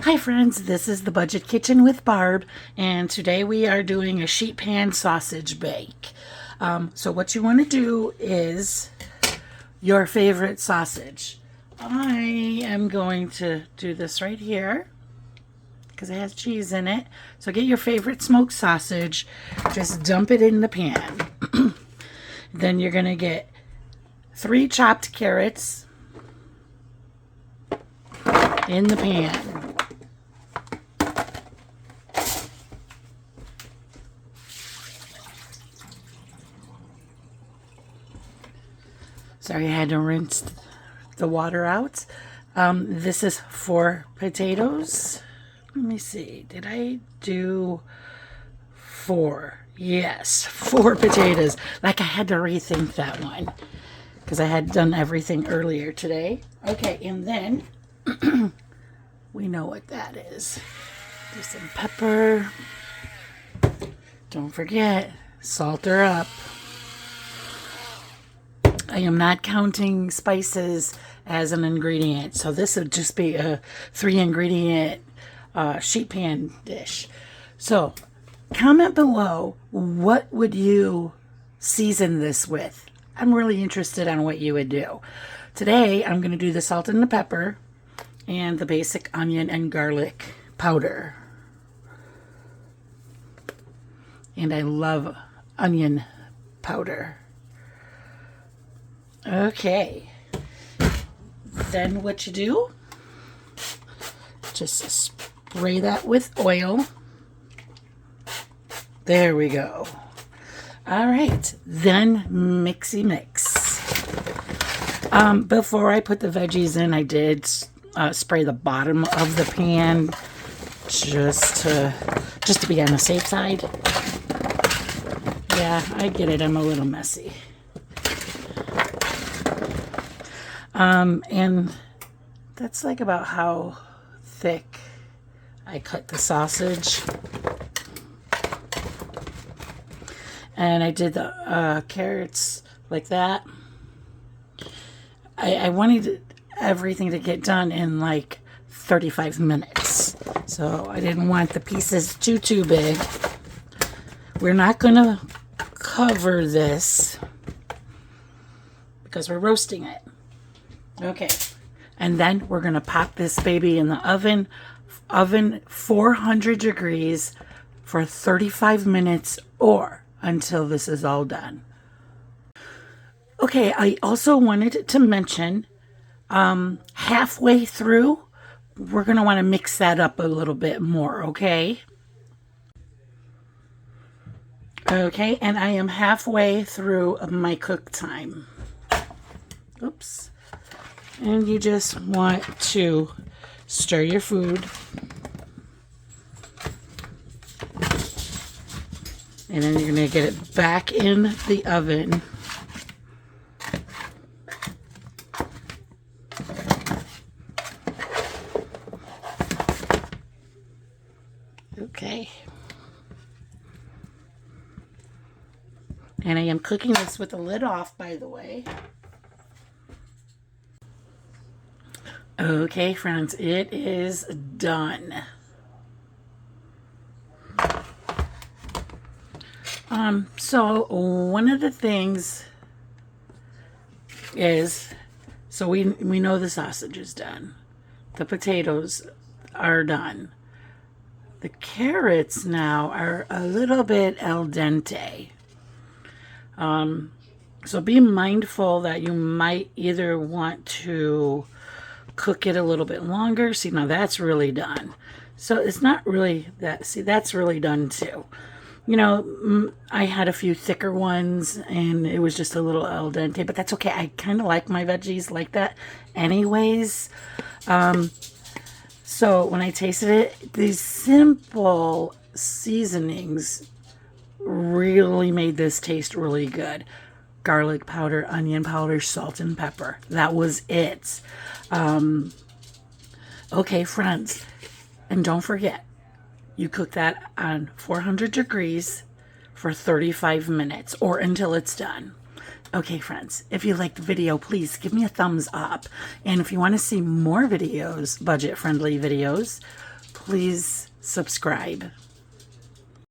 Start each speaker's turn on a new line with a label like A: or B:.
A: Hi friends, this is the Budget Kitchen with Barb, and today we are doing a sheet pan sausage bake. So what you want to do is your favorite sausage. I am going to do this right here because it has cheese in it. So get your favorite smoked sausage, just dump it in the pan. Then you're going to get 3 chopped carrots in the pan. Sorry, I had to rinse the water out. This is 4 potatoes. Let me see. Did I do 4? Yes, 4 potatoes. Like I had to rethink that one because I had done everything earlier today. Okay, and then we know what that is. Do some pepper. Don't forget, salt her up. I am not counting spices as an ingredient, so this would just be a 3-ingredient sheet pan dish. So comment below, what would you season this with? I'm really interested on what you would do. Today I'm going to do the salt and the pepper and the basic onion and garlic powder. And I love onion powder. Okay, then what you do, just spray that with oil. There we go. All right, then mixy mix. Before I put the veggies in, I did spray the bottom of the pan just to be on the safe side. Yeah, I get it, I'm a little messy. And that's like about how thick I cut the sausage. And I did the carrots like that. I wanted everything to get done in like 35 minutes. So I didn't want the pieces too big. We're not going to cover this because we're roasting it. Okay, and then we're going to pop this baby in the oven 400 degrees for 35 minutes or until this is all done. Okay, I also wanted to mention halfway through, we're going to want to mix that up a little bit more, okay? Okay, and I am halfway through my cook time. Oops. And you just want to stir your food. And then you're going to get it back in the oven. Okay. And I am cooking this with the lid off, by the way. Okay, friends, it is done. So one of the things is, so we know the sausage is done. The potatoes are done. The carrots now are a little bit al dente. So be mindful that you might either want to cook it a little bit longer. See, now that's really done. So it's not really that. See, that's really done too. You know, I had a few thicker ones and it was just a little al dente, but that's okay. I kind of like my veggies like that anyways. So when I tasted it, these simple seasonings really made this taste really good. Garlic powder, onion powder, salt and pepper. That was it. Okay, friends, and don't forget, you cook that on 400 degrees for 35 minutes or until it's done. Okay, friends, if you liked the video, please give me a thumbs up. And if you want to see more videos, budget-friendly videos, please subscribe.